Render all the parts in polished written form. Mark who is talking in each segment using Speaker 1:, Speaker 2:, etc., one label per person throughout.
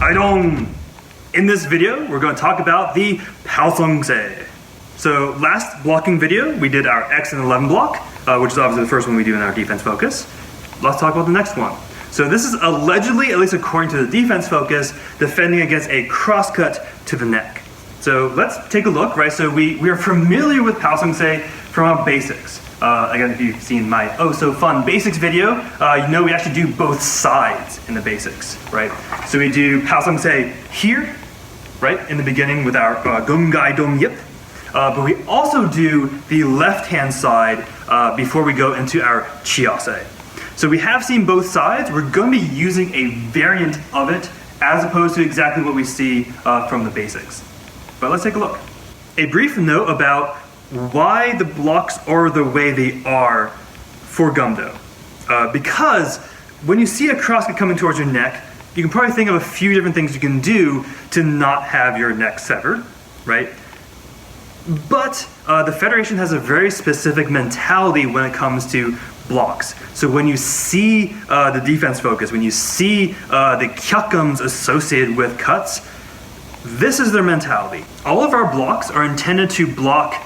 Speaker 1: Haidong! In this video, we're going to talk about the Paosongse. So last blocking video, we did our X and 11 block, which is obviously the first one we do in our defense focus. Let's talk about the next one. So this is allegedly, at least according to the defense focus, defending against a crosscut to the neck. So let's take a look, right? So we are familiar with Paosongse from our basics. Again, if you've seen my oh so fun basics video, you know we actually do both sides in the basics, right? So we do Paosongse here, right, in the beginning with our Gungai Dong Yip. But we also do the left-hand side before we go into our Chiase. So we have seen both sides. We're going to be using a variant of it as opposed to exactly what we see from the basics. But let's take a look. A brief note about why the blocks are the way they are for Gumdo. Because when you see a crosscut coming towards your neck, you can probably think of a few different things you can do to not have your neck severed, right? But the Federation has a very specific mentality when it comes to blocks. So when you see the defense focus, when you see the kyakums associated with cuts, this is their mentality. All of our blocks are intended to block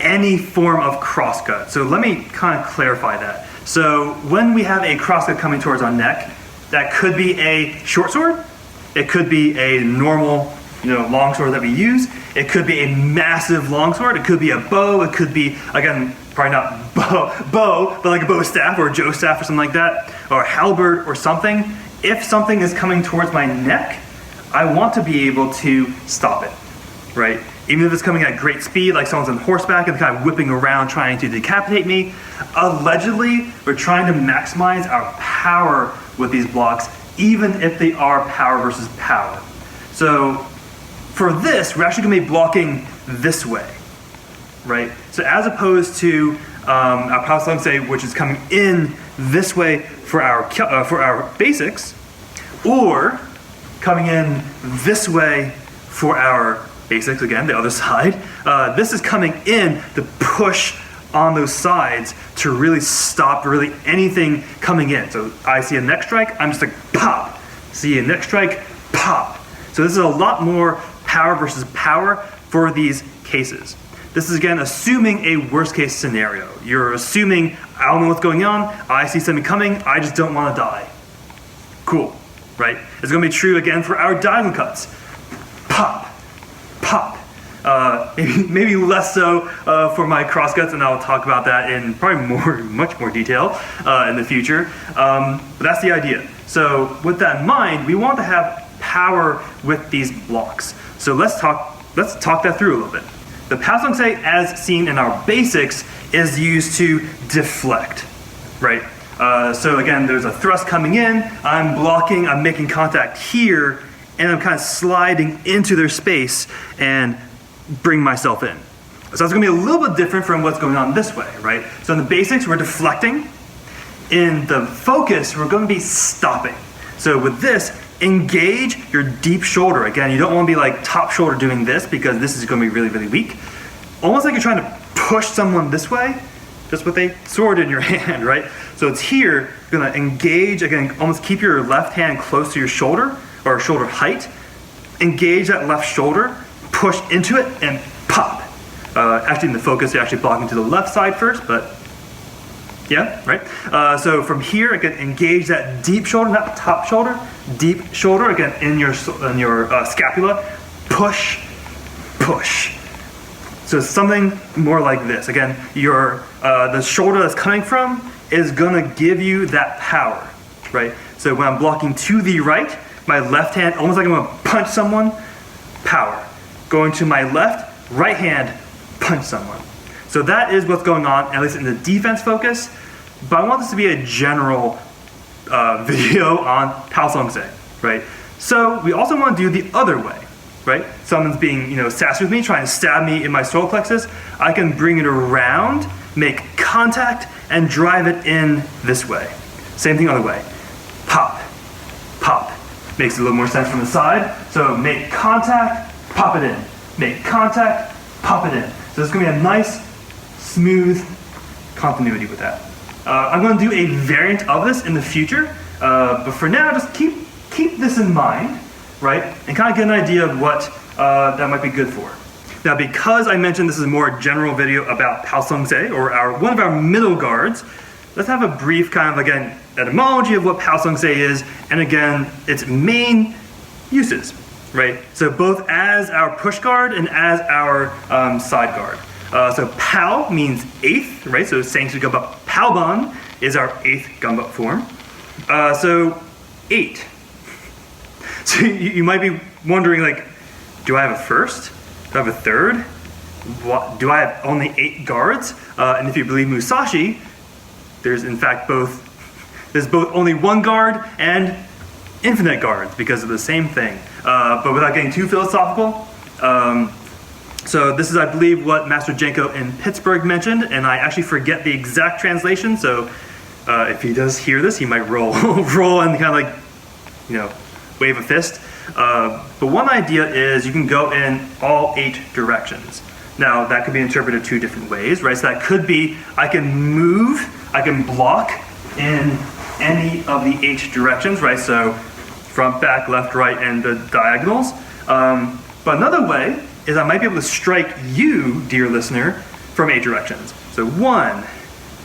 Speaker 1: any form of crosscut. So let me kind of clarify that. So when we have a crosscut coming towards our neck, that could be a short sword, it could be a normal, long sword that we use, it could be a massive long sword, it could be a bow, it could be, again, probably not bow, but like a bow staff or a joe staff or something like that, or a halberd or something. If something is coming towards my neck, I want to be able to stop it, right? Even if it's coming at great speed, like someone's on horseback and kind of whipping around trying to decapitate me, allegedly, we're trying to maximize our power with these blocks, even if they are power versus power. So for this, we're actually going to be blocking this way, right? So as opposed to our Paosongse, which is coming in this way for our basics, or coming in this way for our basics, again, the other side. This is coming in to push on those sides to really stop really anything coming in. So I see a neck strike, I'm just like pop. See a neck strike, pop. So this is a lot more power versus power for these cases. This is again assuming a worst case scenario. You're assuming I don't know what's going on, I see something coming, I just don't want to die. Cool, right? It's going to be true again for our diagonal cuts. Pop. Pop. Maybe less so for my crosscuts, and I'll talk about that in probably much more detail in the future. But that's the idea. So with that in mind, we want to have power with these blocks. So let's talk that through a little bit. The Paosongse, as seen in our basics, is used to deflect, right? So again, there's a thrust coming in, I'm blocking, I'm making contact here, and I'm kind of sliding into their space and bring myself in. So it's going to be a little bit different from what's going on this way, right? So in the basics, we're deflecting. In the focus, we're going to be stopping. So with this, engage your deep shoulder. Again, you don't want to be like top shoulder doing this because this is going to be really, really weak. Almost like you're trying to push someone this way, just with a sword in your hand, right? So it's here, you're going to engage, again, almost keep your left hand close to your shoulder, or shoulder height, engage that left shoulder, push into it, and pop. Actually in the focus, you're actually blocking to the left side first, but yeah, right? So from here, again, engage that deep shoulder, not top shoulder, deep shoulder, again, in your scapula, push, push. So it's something more like this. Again, the shoulder that's coming from is gonna give you that power, right? So when I'm blocking to the right, my left hand, almost like I'm gonna punch someone, power. Going to my left, right hand, punch someone. So that is what's going on, at least in the defense focus, but I want this to be a general video on Paosongse, right? So we also want to do the other way, right? Someone's being, sassy with me, trying to stab me in my solar plexus, I can bring it around, make contact, and drive it in this way. Same thing other way. Pop, pop. Makes a little more sense from the side. So make contact, pop it in. Make contact, pop it in. So it's going to be a nice, smooth continuity with that. I'm going to do a variant of this in the future, but for now, just keep this in mind. right? And kind of get an idea of what that might be good for. Now, because I mentioned this is a more general video about Paosongse, or one of our middle guards, let's have a brief kind of, again, etymology of what Paosongse is, and again, its main uses, right? So both as our push guard and as our side guard. So Pao means eighth, right? So Sangsu Gumbo Paoban is our eighth Gumbo form. So 8. So you might be wondering, like, do I have a first? Do I have a third? What, do I have only 8 guards? And if you believe Musashi, there's in fact there's both only 1 guard and infinite guards because of the same thing. But without getting too philosophical, so this is, I believe, what Master Jenko in Pittsburgh mentioned, and I actually forget the exact translation, so if he does hear this, he might roll and kind of like, wave a fist. But one idea is you can go in all 8 directions. Now, that could be interpreted 2 different ways, right? So that could be, I can block in any of the 8 directions, right? So front, back, left, right, and the diagonals. But another way is I might be able to strike you, dear listener, from 8 directions. So 1,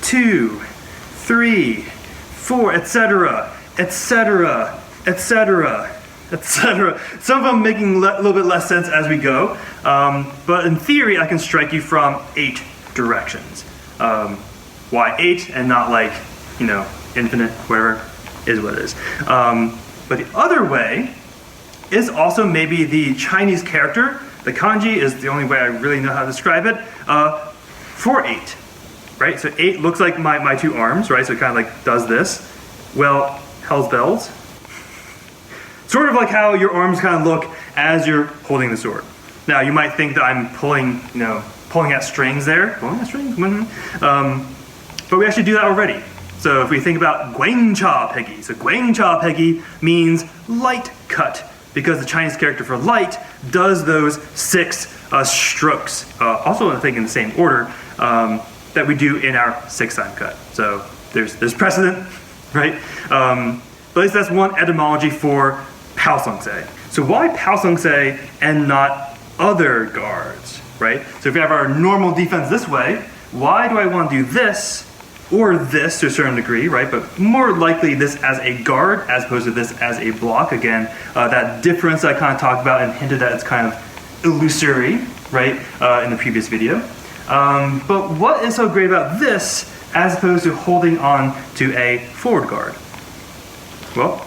Speaker 1: 2, 3, 4, etc., etc., etc., etc. Some of them making a little bit less sense as we go, but in theory, I can strike you from 8 directions. Why 8 and not like, infinite, whatever, is what it is. But the other way is also maybe the Chinese character. The kanji is the only way I really know how to describe it, for 8, right? So 8 looks like my 2 arms, right? So it kind of like does this. Well, hell's bells. Sort of like how your arms kind of look as you're holding the sword. Now, you might think that I'm pulling at strings there. Pulling at strings? But we actually do that already. So if we think about Guangcha Pegi. So Guangcha Pegi means light cut, because the Chinese character for light does those 6 strokes. Also, I think in the same order that we do in our 6-time cut. So there's precedent, right? But at least that's one etymology for Paosongse. So why Paosongse and not other guards, right? So if we have our normal defense this way, why do I want to do this or this to a certain degree, right? But more likely this as a guard as opposed to this as a block. Again, that difference I kind of talked about and hinted at, it's kind of illusory, right, in the previous video. But what is so great about this as opposed to holding on to a forward guard? Well,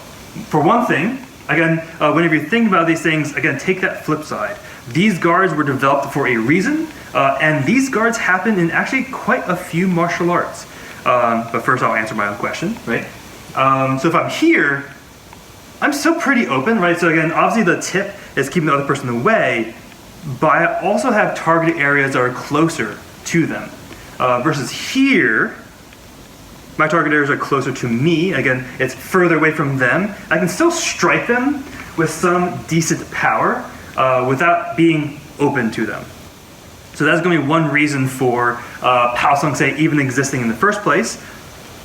Speaker 1: for one thing, again, whenever you think about these things, again, take that flip side. These guards were developed for a reason, and these guards happen in actually quite a few martial arts. But first I'll answer my own question, right? So if I'm here, I'm still pretty open, right? So again, obviously the tip is keeping the other person away, but I also have targeted areas that are closer to them. Versus here, my target areas are closer to me. Again, it's further away from them. I can still strike them with some decent power without being open to them. So that's going to be one reason for Paosongse even existing in the first place.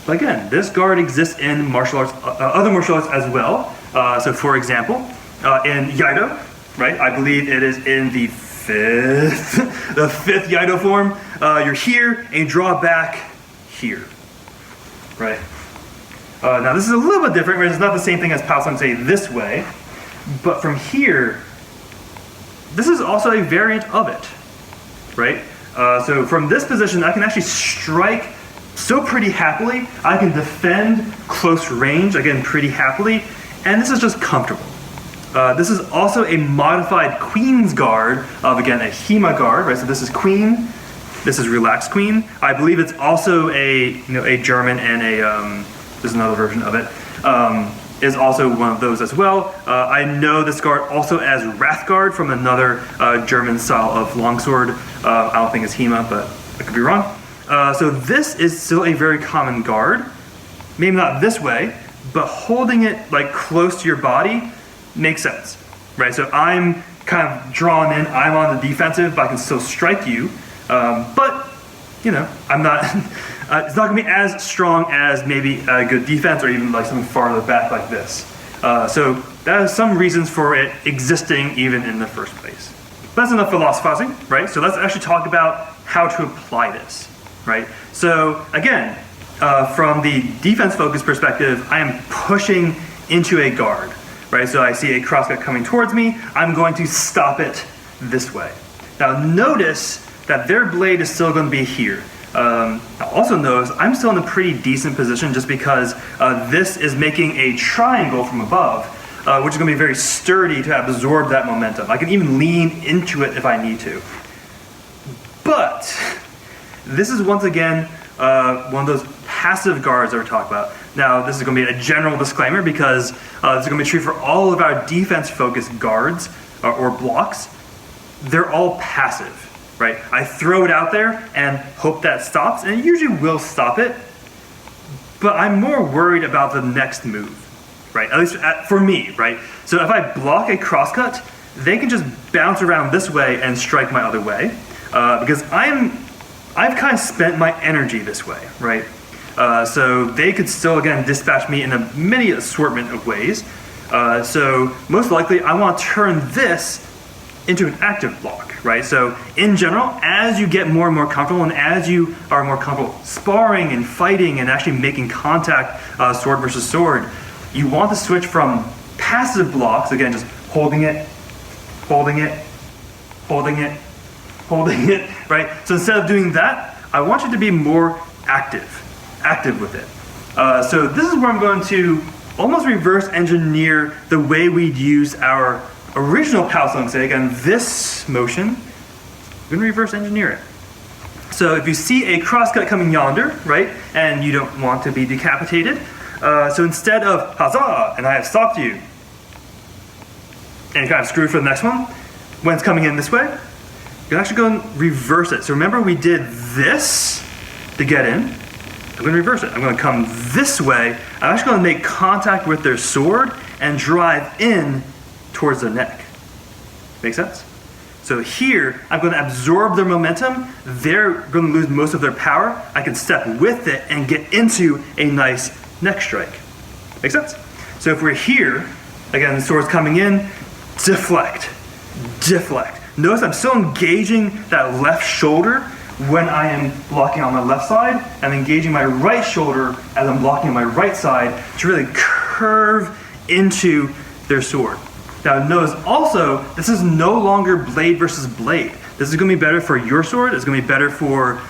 Speaker 1: But again, this guard exists in martial arts, other martial arts as well. So for example, in Yaido, right? I believe it is in the fifth Yaido form. You're here and you draw back here, right? Now this is a little bit different, right? It's not the same thing as Paosongse this way, but from here, this is also a variant of it, right? So from this position, I can actually strike so pretty happily. I can defend close range, again, pretty happily, and this is just comfortable. This is also a modified Queen's Guard of, again, a Hima Guard, right? So this is Queen, this is Relaxed Queen. I believe it's also a German and there's another version of it, is also one of those as well. I know this guard also as Wrath Guard from another German style of longsword. I don't think it's Hima, but I could be wrong. So this is still a very common guard. Maybe not this way, but holding it like close to your body makes sense, right? So I'm kind of drawn in, I'm on the defensive, but I can still strike you. But, I'm not, it's not gonna be as strong as maybe a good defense or even like something farther back like this. So That is some reasons for it existing even in the first place. That's enough philosophizing, right? So let's actually talk about how to apply this, right? So again, from the defense-focused perspective, I am pushing into a guard, right? So I see a crosscut coming towards me, I'm going to stop it this way. Now notice that their blade is still going to be here. Also notice I'm still in a pretty decent position just because this is making a triangle from above, which is going to be very sturdy to absorb that momentum. I can even lean into it if I need to. But this is once again one of those passive guards that we're talking about. Now this is going to be a general disclaimer because this is going to be true for all of our defense-focused guards or blocks. They're all passive. Right? I throw it out there and hope that stops, and it usually will stop it, but I'm more worried about the next move, right? At least for me, right? So if I block a crosscut, they can just bounce around this way and strike my other way, because I've kind of spent my energy this way, right? So they could still, again, dispatch me in many assortment of ways. So most likely I want to turn this into an active block, right? So in general, as you get more and more comfortable and as you are more comfortable sparring and fighting and actually making contact sword versus sword, you want to switch from passive blocks, again, just holding it, holding it, holding it, holding it, right? So instead of doing that, I want you to be more active with it. So this is where I'm going to almost reverse engineer the way we'd use our original Paosongse. Again, this motion, I'm going to reverse engineer it. So if you see a crosscut coming yonder, right, and you don't want to be decapitated, so instead of huzzah, and I have stopped you, and you kind of screw for the next one, when it's coming in this way, you can actually go and reverse it. So remember we did this to get in. I'm going to reverse it. I'm going to come this way. I'm actually going to make contact with their sword and drive in towards their neck. Make sense? So here, I'm going to absorb their momentum. They're going to lose most of their power. I can step with it and get into a nice neck strike. Make sense? So if we're here, again, the sword's coming in, deflect, deflect. Notice I'm still engaging that left shoulder when I am blocking on my left side. I'm engaging my right shoulder as I'm blocking on my right side to really curve into their sword. Now notice also, this is no longer blade versus blade. This is going to be better for your sword. It's going to be better for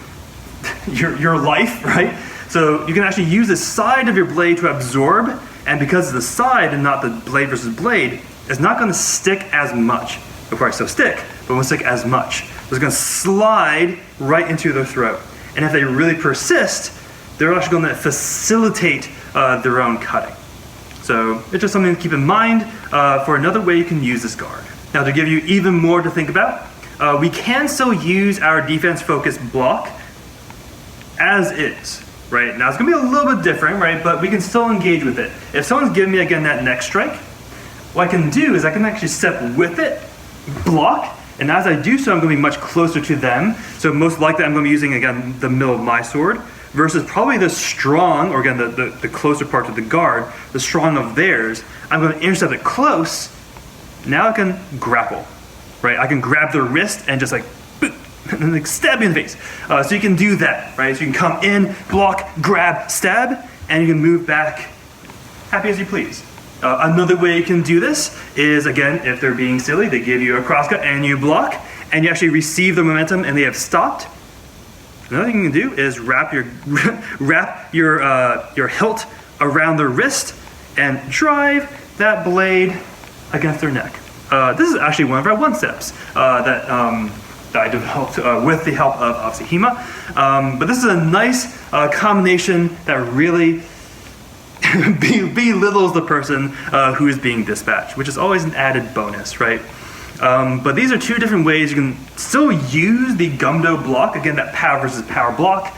Speaker 1: your life, right? So you can actually use the side of your blade to absorb, and because it's the side and not the blade versus blade, it's not going to stick as much. It'll probably still stick, but it won't stick as much. So it's going to slide right into their throat. And if they really persist, they're actually going to facilitate their own cutting. So it's just something to keep in mind for another way you can use this guard. Now to give you even more to think about, we can still use our defense-focused block as is, right? Now it's going to be a little bit different, right? But we can still engage with it. If someone's giving me, again, that neck strike, what I can do is I can actually step with it, block, and as I do so, I'm going to be much closer to them. So most likely I'm going to be using, again, the middle of my sword, versus probably the strong, or again, the closer part to the guard, the strong of theirs. I'm going to intercept it close. Now I can grapple, right? I can grab their wrist and just like, boop, and then like stab you in the face. So you can do that, right? So you can come in, block, grab, stab, and you can move back happy as you please. Another way you can do this is, again, if they're being silly, they give you a crosscut and you block, and you actually receive the momentum and they have stopped. Another thing you can do is wrap your hilt around their wrist and drive that blade against their neck. This is actually one of our one-steps that I developed with the help of Hima. But this is a nice combination that really belittles the person who is being dispatched, which is always an added bonus, right? But these are two different ways you can still use the Gumdo block, again, that power versus power block,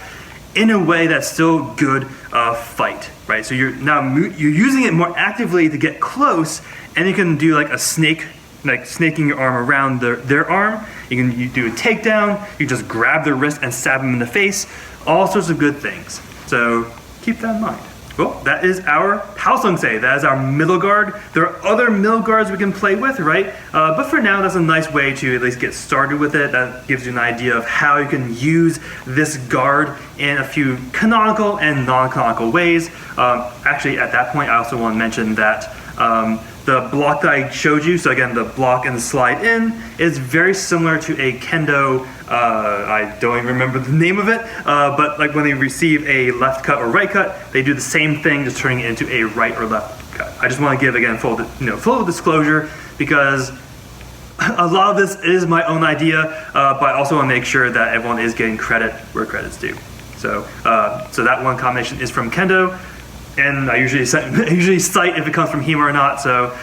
Speaker 1: in a way that's still good fight, right? So you're using it more actively to get close, and you can do like a snake, like snaking your arm around their arm. You can do a takedown, you just grab their wrist and stab them in the face, all sorts of good things. So keep that in mind. Well, that is our Paosongse. That is our middle guard. There are other middle guards we can play with, right? But for now, that's a nice way to at least get started with it. That gives you an idea of how you can use this guard in a few canonical and non-canonical ways. Actually, at that point, I also want to mention that the block that I showed you, so again, the block and the slide in, is very similar to a kendo, I don't even remember the name of it, but like when they receive a left cut or right cut, they do the same thing, just turning it into a right or left cut. I just want to give, again, full disclosure, because a lot of this is my own idea, but I also want to make sure that everyone is getting credit where credit's due. So that one combination is from kendo, and I usually cite if it comes from HEMA or not, so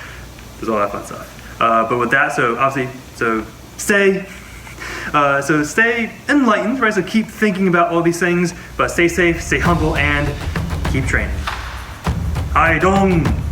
Speaker 1: there's all that fun stuff. But with that, stay enlightened, right? So keep thinking about all these things, but stay safe, stay humble, and keep training. Haidong!